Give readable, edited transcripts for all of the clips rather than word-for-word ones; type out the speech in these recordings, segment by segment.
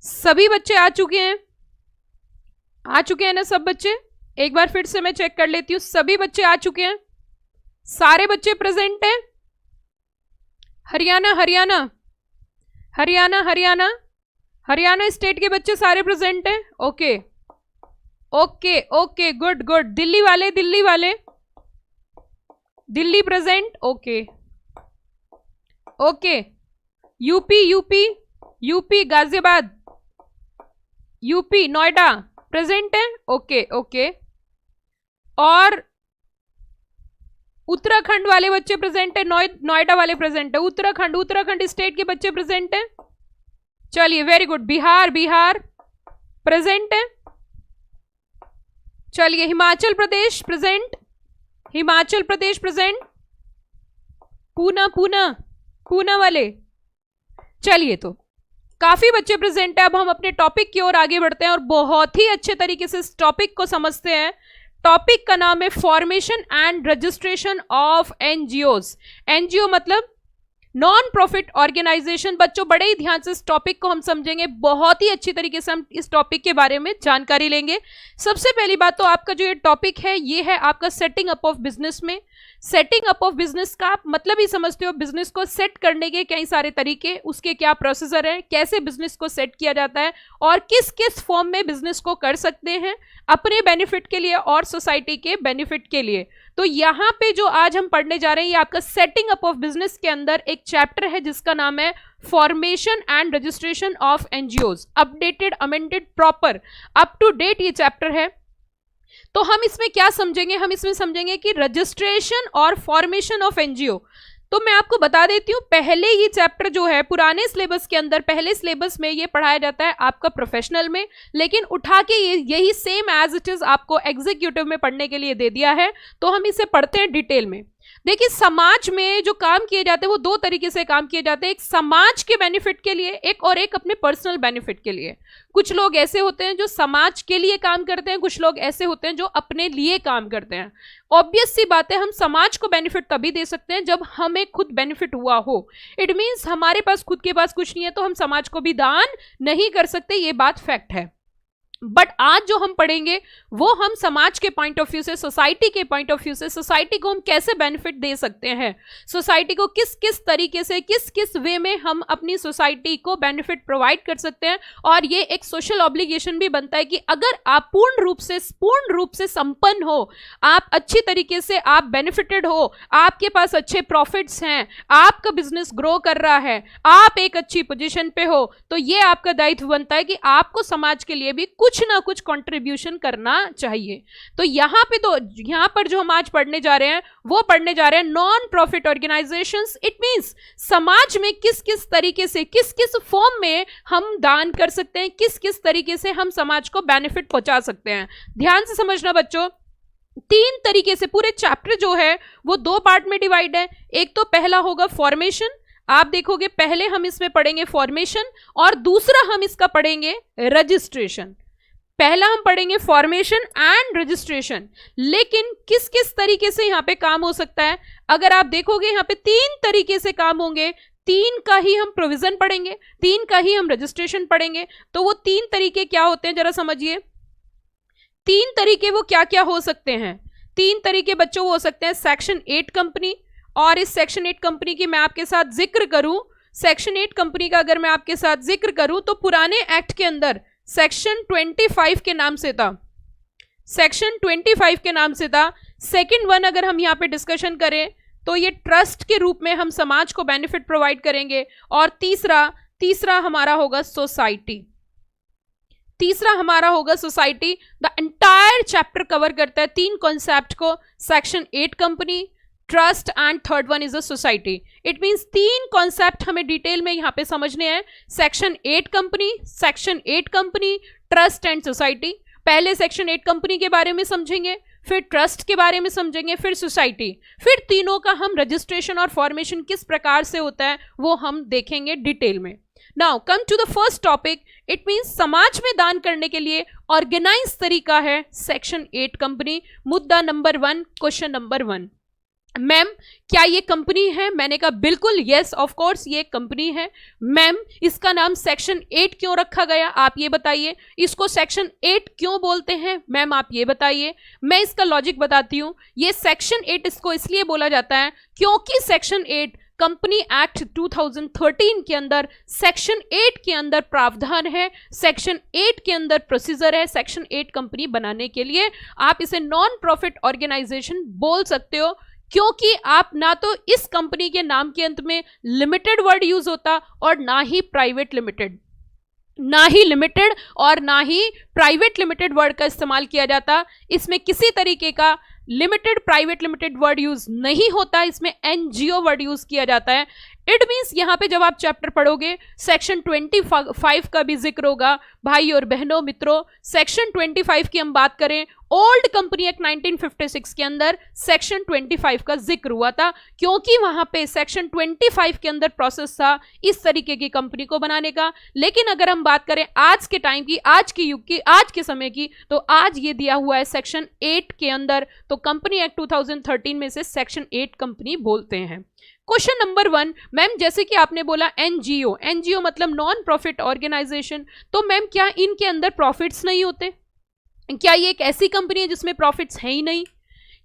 सभी बच्चे आ चुके हैं? आ चुके हैं ना सब बच्चे? एक बार फिर से मैं चेक कर लेती हूं, सभी बच्चे आ चुके हैं? सारे बच्चे प्रेजेंट हैं? हरियाणा हरियाणा हरियाणा हरियाणा हरियाणा स्टेट के बच्चे सारे प्रेजेंट हैं? Okay okay okay, good good. Delhi वाले, दिल्ली वाले, Delhi present? Okay okay. UP UP UP Ghaziabad, UP Noida present है? Okay okay. और उत्तराखंड वाले बच्चे प्रेजेंट है? नोएडा वाले प्रेजेंट है? उत्तराखंड, उत्तराखंड स्टेट के बच्चे प्रेजेंट है? चलिए very good. Bihar, Bihar present है? चलिए हिमाचल प्रदेश प्रेजेंट? हिमाचल प्रदेश प्रेजेंट? पूना, पूना, पूना वाले? चलिए तो काफी बच्चे प्रेजेंट है। अब हम अपने टॉपिक की ओर आगे बढ़ते हैं और बहुत ही अच्छे तरीके से इस टॉपिक को समझते हैं। टॉपिक का नाम है formation and registration of NGOs. NGO मतलब नॉन प्रॉफिट ऑर्गेनाइजेशन। बच्चों बड़े ही ध्यान से इस टॉपिक को हम समझेंगे, बहुत ही अच्छी तरीके से हम इस टॉपिक के बारे में जानकारी लेंगे। सबसे पहली बात तो आपका जो ये टॉपिक है ये है आपका सेटिंग अप ऑफ बिजनेस में। सेटिंग अप ऑफ बिजनेस का आप मतलब ही समझते हो, बिजनेस को सेट करने के कई सारे तरीके, उसके क्या प्रोसीजर है, कैसे बिजनेस को सेट किया जाता है और किस किस फॉर्म में बिजनेस को कर सकते हैं अपने बेनिफिट के लिए और सोसाइटी के बेनिफिट के लिए। तो यहाँ पे जो आज हम पढ़ने जा रहे हैं ये आपका सेटिंग अप ऑफ बिजनेस के अंदर एक चैप्टर है जिसका नाम है formation and registration of NGOs. Updated, amended, proper, up to date ये चैप्टर है। तो हम इसमें क्या समझेंगे? हम इसमें समझेंगे कि रजिस्ट्रेशन और फॉर्मेशन ऑफ एनजीओ। तो मैं आपको बता देती हूँ, पहले ये चैप्टर जो है पुराने सिलेबस के अंदर, पहले सिलेबस में ये पढ़ाया जाता है आपका प्रोफेशनल में, लेकिन उठा के यही सेम एज इट इज आपको एग्जीक्यूटिव में पढ़ने के लिए दे दिया है। तो हम इसे पढ़ते हैं डिटेल में। देखिए समाज में जो काम किए जाते हैं वो दो तरीके से काम किए जाते हैं, एक समाज के बेनिफिट के लिए, एक और एक अपने पर्सनल बेनिफिट के लिए। कुछ लोग ऐसे होते हैं जो समाज के लिए काम करते हैं, कुछ लोग ऐसे होते हैं जो अपने लिए काम करते हैं। ऑब्वियस सी बात है, हम समाज को बेनिफिट तभी दे सकते हैं जब हमें खुद बेनिफिट हुआ हो। इट मीन्स हमारे पास खुद के पास कुछ नहीं है तो हम समाज को भी दान नहीं कर सकते, ये बात फैक्ट है। बट आज जो हम पढ़ेंगे वो हम समाज के पॉइंट ऑफ व्यू से, सोसाइटी के पॉइंट ऑफ व्यू से, सोसाइटी को हम कैसे बेनिफिट दे सकते हैं, सोसाइटी को किस किस तरीके से, किस किस वे में हम अपनी सोसाइटी को बेनिफिट प्रोवाइड कर सकते हैं। और ये एक सोशल ऑब्लिगेशन भी बनता है कि अगर आप पूर्ण रूप से संपन्न हो, आप अच्छी तरीके से आप बेनिफिटेड हो, आपके पास अच्छे प्रॉफिट्स हैं, आपका बिजनेस ग्रो कर रहा है, आप एक अच्छी पोजीशन पे हो, तो ये आपका दायित्व बनता है कि आपको समाज के लिए भी कुछ ना कुछ कंट्रीब्यूशन करना चाहिए। तो यहाँ पर जो हम आज पढ़ने जा रहे हैं वो पढ़ने जा रहे हैं non profit organisations. It means समाज में किस किस तरीके से, किस किस फॉर्म में हम दान कर सकते हैं, किस किस तरीके से हम समाज को बेनिफिट पहुंचा सकते हैं। ध्यान से समझना बच्चों, तीन तरीके से पूरे चैप्टर जो है वो दो पार्ट में डिवाइड है। एक तो पहला होगा फॉर्मेशन, आप देखोगे पहले हम इसमें पढ़ेंगे फॉर्मेशन और दूसरा हम इसका पढ़ेंगे रजिस्ट्रेशन। पहला हम पढ़ेंगे फॉर्मेशन एंड रजिस्ट्रेशन, लेकिन किस किस तरीके से यहाँ पे काम हो सकता है, अगर आप देखोगे यहाँ पे तीन तरीके से काम होंगे। तीन का ही हम प्रोविजन पढ़ेंगे, तीन का ही हम रजिस्ट्रेशन पढ़ेंगे। तो वो तीन तरीके क्या होते हैं जरा समझिए। तीन तरीके वो क्या क्या हो सकते हैं? तीन तरीके बच्चों वो हो सकते हैं सेक्शन 8 कंपनी, और इस सेक्शन 8 कंपनी की मैं आपके साथ जिक्र करूं, सेक्शन 8 कंपनी का अगर मैं आपके साथ जिक्र करूं तो पुराने एक्ट के अंदर सेक्शन 25 के नाम से था, सेक्शन 25 के नाम से था। सेकंड वन अगर हम यहाँ पे डिस्कशन करें तो ये ट्रस्ट के रूप में हम समाज को बेनिफिट प्रोवाइड करेंगे। और तीसरा हमारा होगा सोसाइटी। तीसरा हमारा होगा society. The entire chapter cover करता है तीन कॉन्सेप्ट को, section 8 company, trust and third one is a society. It means तीन कॉन्सेप्ट हमें डिटेल में यहां पे समझने हैं, section 8 company, trust and society. पहले सेक्शन 8 कंपनी के बारे में समझेंगे, फिर ट्रस्ट के बारे में समझेंगे, फिर सोसाइटी, फिर तीनों का हम रजिस्ट्रेशन और फॉर्मेशन किस प्रकार से होता है वो हम देखेंगे डिटेल में। Now come to the first topic. It means समाज में दान करने के लिए ऑर्गेनाइज तरीका है सेक्शन 8 कंपनी। मुद्दा नंबर 1, क्वेश्चन नंबर 1। मैम क्या ये कंपनी है? मैंने कहा बिल्कुल, यस ऑफ कोर्स ये कंपनी है। मैम इसका नाम सेक्शन 8 क्यों रखा गया, आप ये बताइए। इसको सेक्शन 8 क्यों बोलते हैं, मैम आप ये बताइए। मैं इसका लॉजिक बताती हूँ। ये सेक्शन 8 इसको इसलिए बोला जाता है क्योंकि सेक्शन 8 कंपनी एक्ट 2013 के अंदर सेक्शन 8 के अंदर प्रावधान है, सेक्शन 8 के अंदर प्रोसीजर है सेक्शन 8 कंपनी बनाने के लिए। आप इसे नॉन प्रॉफिट ऑर्गेनाइजेशन बोल सकते हो, क्योंकि आप ना तो इस कंपनी के नाम के अंत में लिमिटेड वर्ड यूज होता और ना ही प्राइवेट लिमिटेड, ना ही लिमिटेड और ना ही प्राइवेट लिमिटेड वर्ड का इस्तेमाल किया जाता। इसमें किसी तरीके का limited private limited word use नहीं होता, इसमें एनजीओ वर्ड यूज किया जाता है। इट मीन्स यहां पे जब आप चैप्टर पढ़ोगे सेक्शन 25 का भी जिक्र होगा। भाई और बहनों मित्रों, सेक्शन 25 की हम बात करें, ओल्ड कंपनी एक्ट 1956 के अंदर सेक्शन 25 का जिक्र हुआ था, क्योंकि वहां पे सेक्शन 25 के अंदर प्रोसेस था इस तरीके की कंपनी को बनाने का। लेकिन अगर हम बात करें आज के टाइम की, आज के युग की, आज के समय की, तो आज ये दिया हुआ है सेक्शन 8 के अंदर, तो कंपनी एक्ट 2013 में से सेक्शन 8 कंपनी बोलते हैं। क्वेश्चन नंबर 1, मैम जैसे कि आपने बोला एनजीओ, एनजीओ मतलब नॉन प्रॉफिट ऑर्गेनाइजेशन, तो मैम क्या इनके अंदर प्रॉफिट्स नहीं होते? क्या ये एक ऐसी कंपनी है जिसमें प्रॉफिट्स है ही नहीं?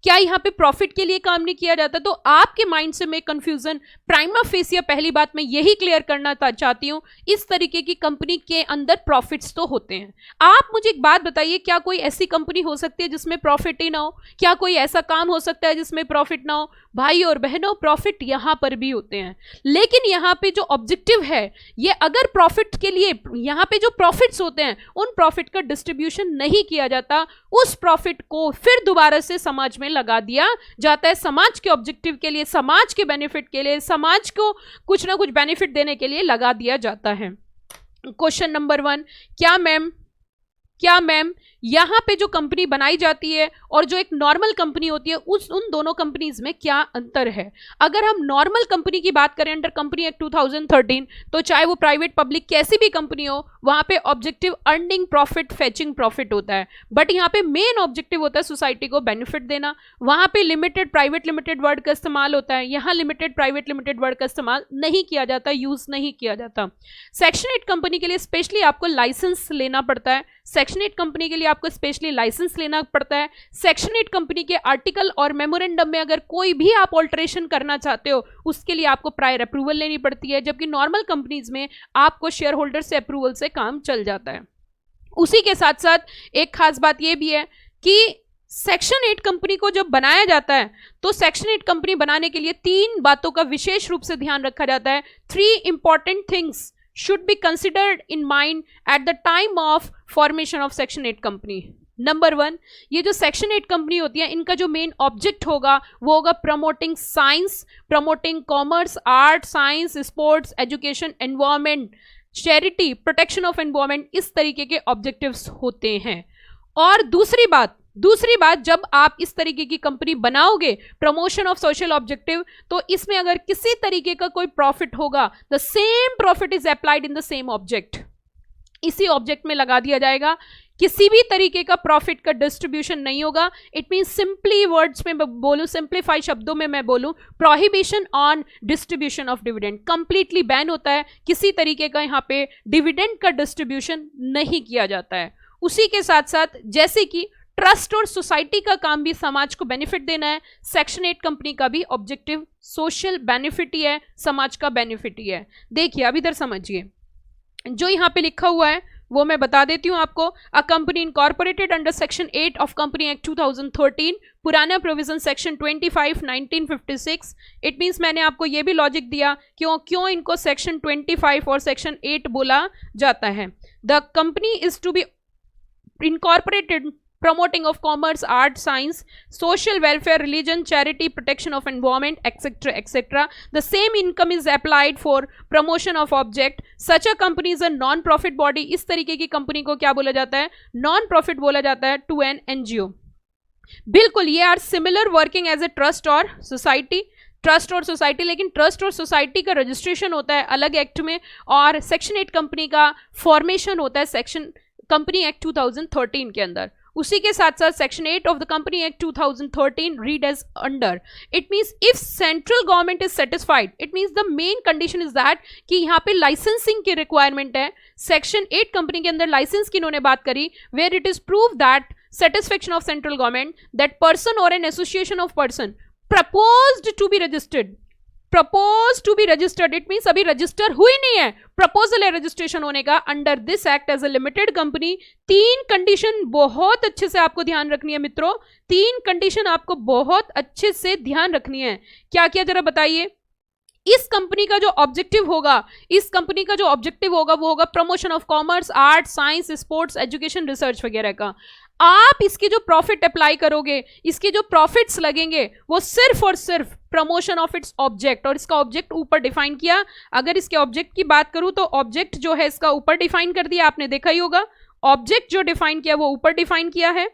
क्या यहाँ पे प्रॉफिट के लिए काम नहीं किया जाता? तो आपके माइंड से मैं कंफ्यूजन प्राइमा फेसिया, पहली बात मैं यही क्लियर करना चाहती हूँ, इस तरीके की कंपनी के अंदर प्रॉफिट्स तो होते हैं। आप मुझे एक बात बताइए, क्या कोई ऐसी कंपनी हो सकती है जिसमें प्रॉफिट ही ना हो? क्या कोई ऐसा काम हो सकता है जिसमें प्रॉफिट ना हो? भाई और बहनों, प्रॉफिट यहाँ पर भी होते हैं, लेकिन यहाँ पे जो ऑब्जेक्टिव है, ये अगर प्रॉफिट के लिए यहाँ पे जो प्रॉफिट्स होते हैं उन प्रॉफिट का डिस्ट्रीब्यूशन नहीं किया जाता, उस प्रॉफिट को फिर दोबारा से समाज में लगा दिया जाता है, समाज के ऑब्जेक्टिव के लिए, समाज के बेनिफिट के लिए, समाज को कुछ ना कुछ बेनिफिट देने के लिए लगा दिया जाता है। क्वेश्चन नंबर 1, क्या मैम यहाँ पे जो कंपनी बनाई जाती है और जो एक नॉर्मल कंपनी होती है, उन दोनों कंपनीज में क्या अंतर है? अगर हम नॉर्मल कंपनी की बात करें अंडर कंपनी एक्ट 2013, तो चाहे वो प्राइवेट पब्लिक कैसी भी कंपनी हो, वहां पे objective earning profit, fetching profit होता है, बट यहाँ पे मेन ऑब्जेक्टिव होता है सोसाइटी को बेनिफिट देना। वहां पे लिमिटेड प्राइवेट लिमिटेड वर्ड का इस्तेमाल होता है, यहाँ लिमिटेड प्राइवेट लिमिटेड वर्ड का इस्तेमाल नहीं किया जाता, यूज नहीं किया जाता। सेक्शन 8 कंपनी के लिए स्पेशली आपको लाइसेंस लेना पड़ता है, सेक्शन 8 कंपनी के लिए आपको स्पेशली लाइसेंस लेना पड़ता है। सेक्शन 8 कंपनी के आर्टिकल और मेमोरेंडम में अगर कोई भी आप ऑल्टरेशन करना चाहते हो, उसके लिए आपको प्रायर अप्रूवल लेनी पड़ती है, जबकि नॉर्मल कंपनीज में आपको शेयर होल्डर से अप्रूवल से काम चल जाता है। उसी के साथ साथ एक खास बात यह भी है कि सेक्शन 8 कंपनी को जब बनाया जाता है, तो सेक्शन 8 कंपनी बनाने के लिए 3 बातों का विशेष रूप से ध्यान रखा जाता है। 3 important things should be considered in mind at the time of formation of section 8 company. Number 1, ये जो सेक्शन 8 कंपनी होती है, इनका जो मेन ऑब्जेक्ट होगा वो होगा promoting science, promoting commerce, art, science, sports, education, environment, charity, protection of environment, इस तरीके के ऑब्जेक्टिव्स होते हैं। और दूसरी बात, जब आप इस तरीके की कंपनी बनाओगे, प्रमोशन ऑफ सोशल ऑब्जेक्टिव, तो इसमें अगर किसी तरीके का कोई प्रॉफिट होगा, the same profit is applied in the same object, इसी ऑब्जेक्ट में लगा दिया जाएगा। किसी भी तरीके का प्रॉफिट का डिस्ट्रीब्यूशन नहीं होगा। इट मीन सिंपली वर्ड्स में बोलूं, सिंप्लीफाई शब्दों में मैं बोलूं, prohibition on distribution of dividend, completely ban होता है, किसी तरीके का यहाँ पे डिविडेंड का डिस्ट्रीब्यूशन नहीं किया जाता है। उसी के साथ साथ जैसे कि ट्रस्ट और सोसाइटी का काम भी समाज को बेनिफिट देना है, सेक्शन 8 कंपनी का भी ऑब्जेक्टिव सोशल बेनिफिट ही है, समाज का बेनिफिट ही है। देखिए अब इधर समझिए, जो यहाँ पे लिखा हुआ है वो मैं बता देती हूँ आपको। A company incorporated under section 8 of company act 2013, पुराना प्रोविजन सेक्शन 25 1956। इट मीन्स मैंने आपको ये भी लॉजिक दिया क्यों इनको सेक्शन 25 और सेक्शन 8 बोला जाता है। The company is to be incorporated promoting of commerce, art, science, social welfare, religion, charity, protection of environment, etc., etc. The same income is applied for promotion of object. Such a company is a non-profit body. इस तरीके की company को क्या बोला जाता है? Non-profit बोला जाता है to an NGO. बिल्कुल, ये are similar working as a trust और सोसाइटी, ट्रस्ट और सोसाइटी, लेकिन ट्रस्ट और सोसाइटी का रजिस्ट्रेशन होता है अलग एक्ट में, और सेक्शन 8 कंपनी का फॉर्मेशन होता है सेक्शन कंपनी एक्ट 2013 के अंदर। उसी के साथ साथ section 8 of the company act 2013 read as under, it means if central government is satisfied, it means the main condition is that कि यहाँ पे लाइसेंसिंग की रिक्वायरमेंट है। सेक्शन 8 कंपनी के अंदर लाइसेंस की इन्होंने बात करी, where it is prove that satisfaction of central government that person or an association of person proposed to be registered, proposed to be registered, it means अभी register हुई नहीं है, प्रपोजल है रजिस्ट्रेशन होने का under this act as a limited company. 3 condition बहुत अच्छे से आपको ध्यान रखनी है मित्रों, 3 कंडीशन आपको बहुत अच्छे से ध्यान रखनी है। क्या क्या जरा बताइए। इस कंपनी का जो ऑब्जेक्टिव होगा, इस कंपनी का जो ऑब्जेक्टिव होगा वो होगा promotion of commerce, art, science, sports, education, research वगैरह का। आप इसके जो प्रॉफिट अप्लाई करोगे, इसके जो प्रॉफिट्स लगेंगे वो सिर्फ और सिर्फ प्रमोशन ऑफ इट्स ऑब्जेक्ट, और इसका ऑब्जेक्ट ऊपर डिफाइन किया। अगर इसके ऑब्जेक्ट की बात करूं तो ऑब्जेक्ट जो है इसका ऊपर डिफाइन कर दिया, आपने देखा ही होगा, ऑब्जेक्ट जो डिफाइन किया वो ऊपर डिफाइन किया है।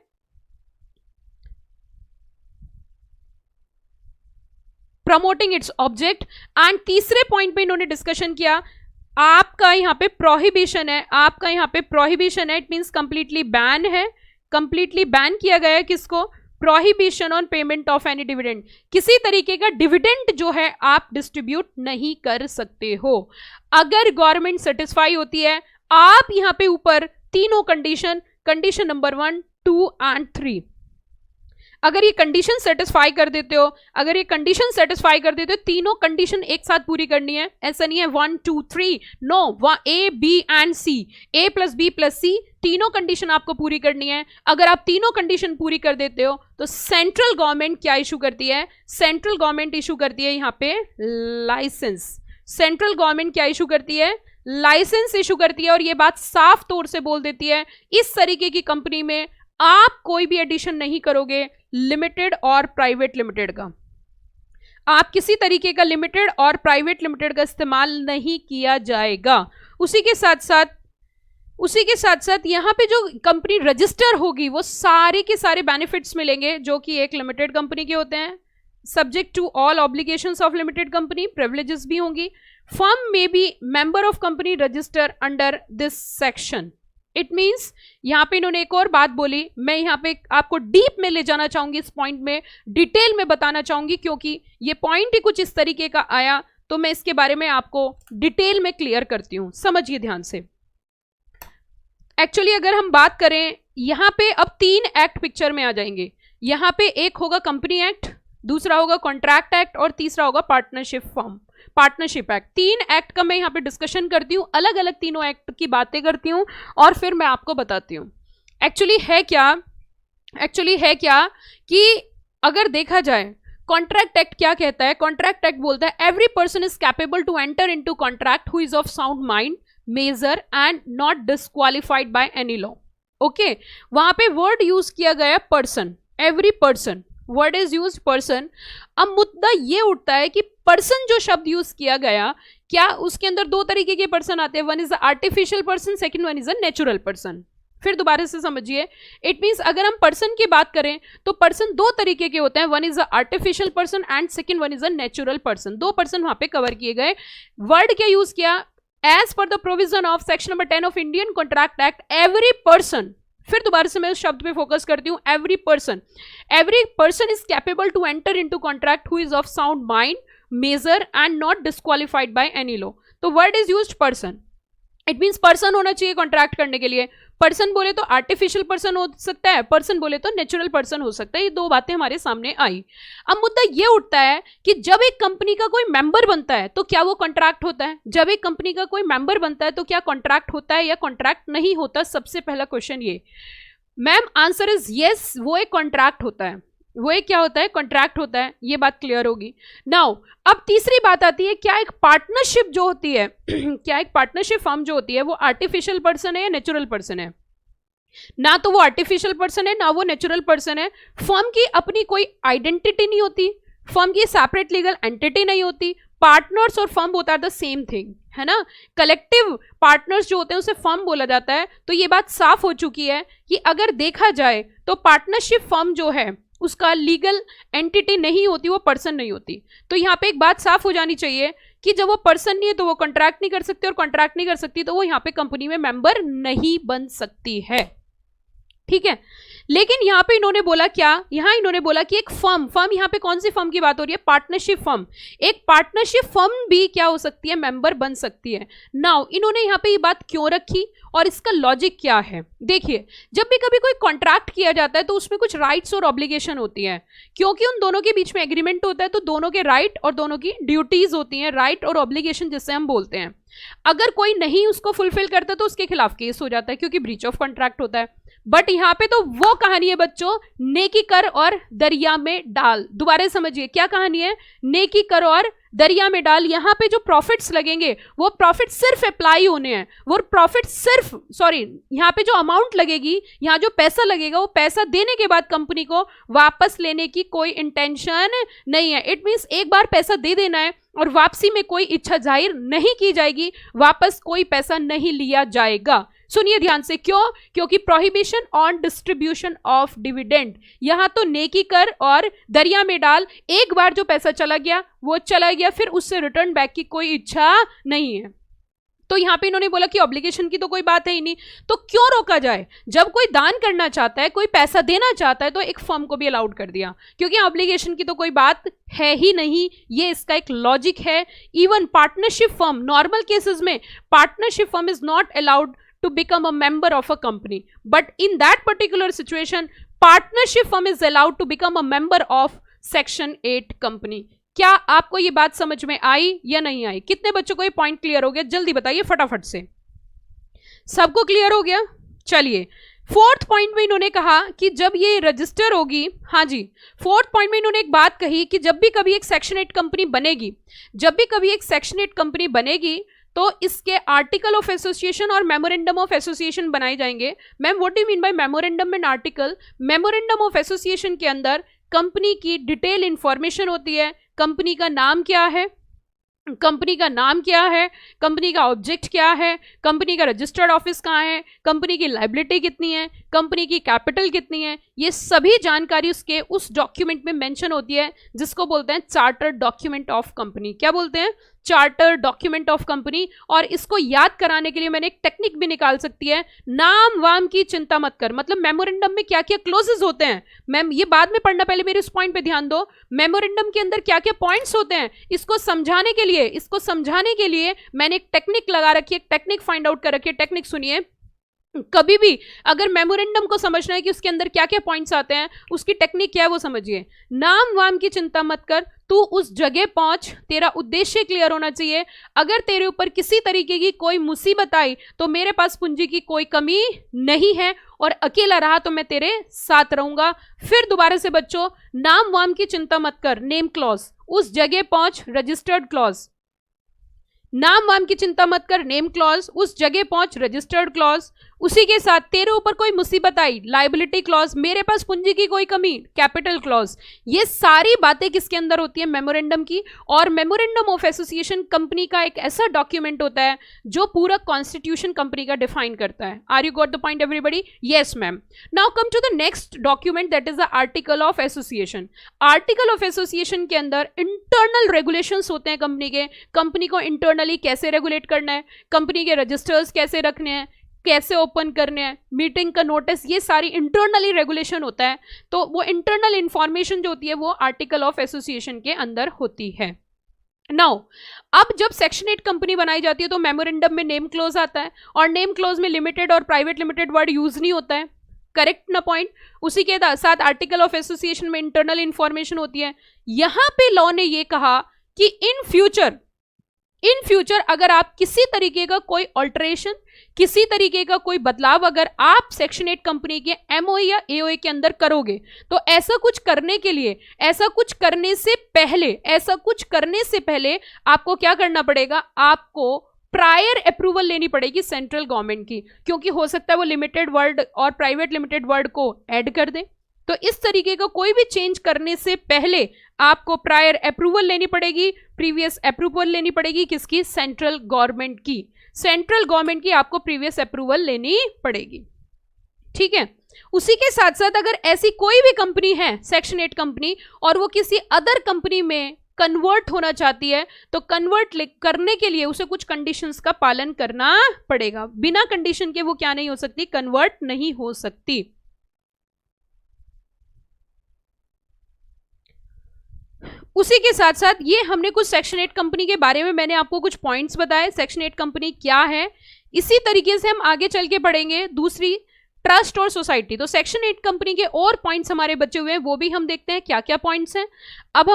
Promoting its object. एंड तीसरे पॉइंट पे इन्होंने डिस्कशन किया, आपका यहां पे प्रोहिबिशन है, आपका यहां पे प्रोहिबिशन है, इट मींस कंप्लीटली बैन है, कंप्लीटली बैन किया गया है किसको, prohibition on payment of any dividend, किसी तरीके का डिविडेंड जो है आप डिस्ट्रीब्यूट नहीं कर सकते हो। अगर गवर्नमेंट सेटिस्फाई होती है, आप यहां पे ऊपर तीनों कंडीशन, कंडीशन नंबर 1, 2 एंड 3, अगर ये कंडीशन सेटिस्फाई कर देते हो, अगर ये कंडीशन सेटिस्फाई कर देते हो, तीनों कंडीशन एक साथ पूरी करनी है, ऐसा नहीं है 1 2 3, no, A B and C, A plus B plus C, तीनों कंडीशन आपको पूरी करनी है। अगर आप तीनों कंडीशन पूरी कर देते हो तो सेंट्रल गवर्नमेंट क्या इशू करती है, सेंट्रल गवर्नमेंट इशू करती है यहाँ पे लाइसेंस, सेंट्रल गवर्नमेंट क्या इशू करती है, लाइसेंस इशू करती है। और ये बात साफ तौर से बोल देती है, इस तरीके की कंपनी में आप कोई भी एडिशन नहीं करोगे लिमिटेड और प्राइवेट लिमिटेड का, आप किसी तरीके का लिमिटेड और प्राइवेट लिमिटेड का इस्तेमाल नहीं किया जाएगा। उसी के साथ साथ यहां पे जो कंपनी रजिस्टर होगी वो सारे के सारे बेनिफिट्स मिलेंगे जो कि एक लिमिटेड कंपनी के होते हैं, subject to all obligations of limited company, privileges भी होंगी। फर्म में be member of company register under this section, it means यहां पे इन्होंने एक और बात बोली, मैं यहां पे आपको डीप में ले जाना चाहूंगी, इस पॉइंट में डिटेल में बताना चाहूंगी, क्योंकि ये पॉइंट ही कुछ इस तरीके का आया तो मैं इसके बारे में आपको डिटेल में क्लियर करती हूं, समझिए ध्यान से। एक्चुअली अगर हम बात करें यहां पे अब 3 एक्ट पिक्चर में आ जाएंगे, यहां पे एक होगा कंपनी एक्ट, दूसरा होगा कॉन्ट्रैक्ट एक्ट और तीसरा होगा पार्टनरशिप एक्ट। 3 एक्ट का मैं यहाँ पे डिस्कशन करती हूँ, अलग अलग तीनों एक्ट की बातें करती हूँ और फिर मैं आपको बताती हूँ एक्चुअली है क्या कि अगर देखा जाए कॉन्ट्रैक्ट एक्ट क्या कहता है, कॉन्ट्रैक्ट एक्ट बोलता है every person is capable to enter into contract who is of sound mind, major and not disqualified by any law. Okay, वहां पे वर्ड यूज किया गया person, every person, word is use person. अब मुद्दा ये उठता है कि पर्सन जो शब्द यूज किया गया, क्या उसके अंदर 2 तरीके के पर्सन आते हैं, one is artificial person, second one is a natural person. फिर दोबारा से समझिए, इट मींस अगर हम पर्सन की बात करें तो पर्सन 2 तरीके के होते हैं, one is a artificial person and second one is a natural person. 2 person वहां पे कवर किए गए। वर्ड क्या यूज किया, as per the provision of section number 10 of Indian contract act every person, फिर दोबारा से मैं उस शब्द पे फोकस करती हूं, every person is capable to enter into contract who is of sound mind, major and not disqualified by any law. तो word is used person, it means person होना चाहिए कॉन्ट्रैक्ट करने के लिए। पर्सन बोले तो आर्टिफिशियल पर्सन हो सकता है, पर्सन बोले तो नेचुरल पर्सन हो सकता है। ये 2 बातें हमारे सामने आई। अब मुद्दा ये उठता है कि जब एक कंपनी का कोई मेंबर बनता है तो क्या वो कॉन्ट्रैक्ट होता है, जब एक कंपनी का कोई मेंबर बनता है तो क्या कॉन्ट्रैक्ट होता है या कॉन्ट्रैक्ट नहीं होता। सबसे पहला क्वेश्चन ये, मैम आंसर इज यस, वो एक कॉन्ट्रैक्ट होता है, वो एक क्या होता है, कॉन्ट्रैक्ट होता है। ये बात क्लियर होगी। नाउ अब तीसरी बात आती है, क्या एक पार्टनरशिप जो होती है क्या एक पार्टनरशिप फर्म जो होती है वो आर्टिफिशियल पर्सन है या नेचुरल पर्सन है। ना तो वो आर्टिफिशियल पर्सन है ना वो नेचुरल पर्सन है। फर्म की अपनी कोई आइडेंटिटी नहीं होती, फर्म की सेपरेट लीगल एंटिटी नहीं होती। पार्टनर्स और firm both are the same thing, है ना। कलेक्टिव पार्टनर्स जो होते हैं उसे फर्म बोला जाता है। तो ये बात साफ हो चुकी है कि अगर देखा जाए तो पार्टनरशिप फर्म जो है उसका लीगल एंटिटी नहीं होती, वो पर्सन नहीं होती। तो यहाँ पे एक बात साफ हो जानी चाहिए कि जब वो पर्सन नहीं है तो वो कॉन्ट्रैक्ट नहीं कर सकती, और कॉन्ट्रैक्ट नहीं कर सकती तो वो यहाँ पे कंपनी में मेंबर नहीं बन सकती है। ठीक है, लेकिन यहाँ पे इन्होंने बोला क्या, यहाँ इन्होंने बोला कि एक फर्म यहाँ पे कौन सी फर्म की बात हो रही है, पार्टनरशिप फर्म, एक पार्टनरशिप फर्म भी क्या हो सकती है, मेंबर बन सकती है। नाउ इन्होंने यहाँ पे ये बात क्यों रखी और इसका लॉजिक क्या है? देखिए, जब भी कभी कोई कॉन्ट्रैक्ट किया जाता है तो उसमें कुछ राइट्स और ऑब्लिगेशन होती है, क्योंकि उन दोनों के बीच में एग्रीमेंट होता है तो दोनों के राइट और दोनों की ड्यूटीज होती हैं, राइट और ऑब्लिगेशन जिससे हम बोलते हैं। अगर कोई नहीं उसको फुलफिल करता तो उसके खिलाफ केस हो जाता है क्योंकि ब्रीच ऑफ कॉन्ट्रैक्ट होता है। बट यहाँ पे तो वो कहानी है बच्चों, नेकी कर और दरिया में डाल। दोबारा समझिए क्या कहानी है, नेकी कर और दरिया में डाल। यहाँ पे जो प्रॉफिट्स लगेंगे वो प्रॉफिट सिर्फ अप्लाई होने हैं, वो प्रॉफिट सिर्फ यहाँ पे जो अमाउंट लगेगी, यहाँ जो पैसा लगेगा वो पैसा देने के बाद कंपनी को वापस लेने की कोई इंटेंशन नहीं है। इट मीन्स एक बार पैसा दे देना है और वापसी में कोई इच्छा जाहिर नहीं की जाएगी, वापस कोई पैसा नहीं लिया जाएगा। सुनिए ध्यान से, क्यों? क्योंकि prohibition on distribution of dividend, यहां तो नेकी कर और दरिया में डाल, एक बार जो पैसा चला गया वो चला गया, फिर उससे रिटर्न बैक की कोई इच्छा नहीं है। तो यहां पे इन्होंने बोला कि ऑब्लिगेशन की तो कोई बात है ही नहीं, तो क्यों रोका जाए? जब कोई दान करना चाहता है, कोई पैसा देना चाहता है तो एक फर्म को भी अलाउड कर दिया, क्योंकि ऑब्लिगेशन की तो कोई बात है ही नहीं। ये इसका एक लॉजिक है। Even partnership firm, normal cases में partnership firm is not allowed to become a member of a company, but in that particular situation partnership firm is allowed to become a member of section 8 company। क्या आपको ये बात समझ में आई या नहीं आई? कितने बच्चों को ये पॉइंट क्लियर हो गया? जल्दी बताइए फटाफट से। सबको क्लियर हो गया? चलिए, फोर्थ पॉइंट में इन्होंने कहा कि जब ये रजिस्टर होगी, हाँ जी, फोर्थ पॉइंट में इन्होंने एक बात कही कि जब भी कभी एक सेक्शन 8 कंपनी बनेगी, जब भी कभी एक सेक्शन 8 कंपनी बनेगी तो इसके आर्टिकल ऑफ एसोसिएशन और मेमोरेंडम ऑफ एसोसिएशन बनाए जाएंगे। Ma'am what do you mean by memorandum and article? Memorandum of association के अंदर कंपनी की डिटेल इंफॉर्मेशन होती है, कंपनी का नाम क्या है, कंपनी का नाम क्या है, कंपनी का ऑब्जेक्ट क्या है, कंपनी का रजिस्टर्ड ऑफिस कहाँ है, कंपनी की लायबिलिटी कितनी है, कंपनी की कैपिटल कितनी है, ये सभी जानकारी उसके उस डॉक्यूमेंट में मेंशन होती है, जिसको बोलते हैं चार्टर्ड डॉक्यूमेंट ऑफ कंपनी। क्या बोलते हैं? Charter document of company. और इसको याद कराने के लिए मैंने एक टेक्निक भी निकाल सकती है, नाम वाम की चिंता मत कर। मतलब मेमोरेंडम में क्या क्या क्लोजेस होते हैं, मैम ये बाद में पढ़ना, पहले मेरे इस पॉइंट पे ध्यान दो। मेमोरेंडम के अंदर क्या क्या पॉइंट्स होते हैं, इसको समझाने के लिए मैंने एक टेक्निक लगा रखी है, एक टेक्निक फाइंड आउट कर रखी है। टेक्निक सुनिए, कभी भी अगर मेमोरेंडम को समझना है कि उसके अंदर क्या क्या पॉइंट्स आते हैं, उसकी टेक्निक क्या है वो समझिए। नाम वाम की चिंता मत कर, तू उस जगह पहुंच, तेरा उद्देश्य क्लियर होना चाहिए। अगर तेरे ऊपर किसी तरीके की कोई मुसीबत आई तो मेरे पास पूंजी की कोई कमी नहीं है और अकेला रहा तो मैं तेरे साथ रहूंगा। फिर दोबारा से बच्चों, नाम वाम की चिंता मत कर, नेम क्लॉज, उस जगह पहुंच, रजिस्टर्ड क्लॉज। नाम वाम की चिंता मत कर, नेम क्लॉज, उस जगह पहुंच, रजिस्टर्ड क्लॉज। उसी के साथ तेरे ऊपर कोई मुसीबत आई, लायबिलिटी क्लॉज, मेरे पास पूंजी की कोई कमी, कैपिटल क्लॉज। ये सारी बातें किसके अंदर होती है? मेमोरेंडम की। और मेमोरेंडम ऑफ एसोसिएशन कंपनी का एक ऐसा डॉक्यूमेंट होता है जो पूरा कॉन्स्टिट्यूशन कंपनी का डिफाइन करता है। Are you got the point everybody? Yes ma'am. Now come to the next document, that is the article of association. Article of association के अंदर इंटरनल रेगुलेशंस होते हैं कंपनी के, कंपनी को इंटरनली कैसे रेगुलेट करना है, कंपनी के रजिस्टर्स कैसे रखने हैं, कैसे ओपन करने हैं, मीटिंग का नोटिस, ये सारी इंटरनली रेगुलेशन होता है। तो वो इंटरनल इंफॉर्मेशन जो होती है वो आर्टिकल ऑफ एसोसिएशन के अंदर होती है। नाउ अब जब सेक्शन 8 कंपनी बनाई जाती है तो मेमोरेंडम में नेम क्लोज आता है और नेम क्लोज में लिमिटेड और प्राइवेट लिमिटेड वर्ड यूज नहीं होता है। करेक्ट ना पॉइंट? उसी के साथ आर्टिकल ऑफ एसोसिएशन में इंटरनल इंफॉर्मेशन होती है। यहां पे लॉ ने ये कहा कि इन फ्यूचर अगर आप किसी तरीके का कोई ऑल्टरेशन, किसी तरीके का कोई बदलाव अगर आप सेक्शन 8 कंपनी के एमओए या एओए के अंदर करोगे तो ऐसा कुछ करने के लिए, ऐसा कुछ करने से पहले आपको क्या करना पड़ेगा? आपको प्रायर अप्रूवल लेनी पड़ेगी सेंट्रल गवर्नमेंट की, क्योंकि हो सकता है वो लिमिटेड वर्ड और प्राइवेट लिमिटेड वर्ड को ऐड कर दे। तो इस तरीके का कोई भी चेंज करने से पहले आपको प्रायर अप्रूवल लेनी पड़ेगी, प्रीवियस अप्रूवल लेनी पड़ेगी। किसकी? सेंट्रल गवर्नमेंट की। सेंट्रल गवर्नमेंट की आपको प्रीवियस अप्रूवल लेनी पड़ेगी। ठीक है। उसी के साथ साथ अगर ऐसी कोई भी कंपनी है सेक्शन 8 कंपनी और वो किसी अदर कंपनी में कन्वर्ट होना चाहती है तो कन्वर्ट करने के लिए उसे कुछ कंडीशंस का पालन करना पड़ेगा। बिना कंडीशन के वो क्या नहीं हो सकती? कन्वर्ट नहीं हो सकती। उसी के साथ साथ ये हमने कुछ सेक्शन 8 कंपनी के बारे में मैंने आपको कुछ पॉइंट्स बताए, सेक्शन 8 कंपनी क्या है। इसी तरीके से हम आगे चल के पढ़ेंगे दूसरी, ट्रस्ट और सोसाइटी। तो सेक्शन 8 कंपनी के और पॉइंट्स हमारे बचे हुए हैं, वो भी हम देखते हैं क्या क्या पॉइंट्स हैं। अब हम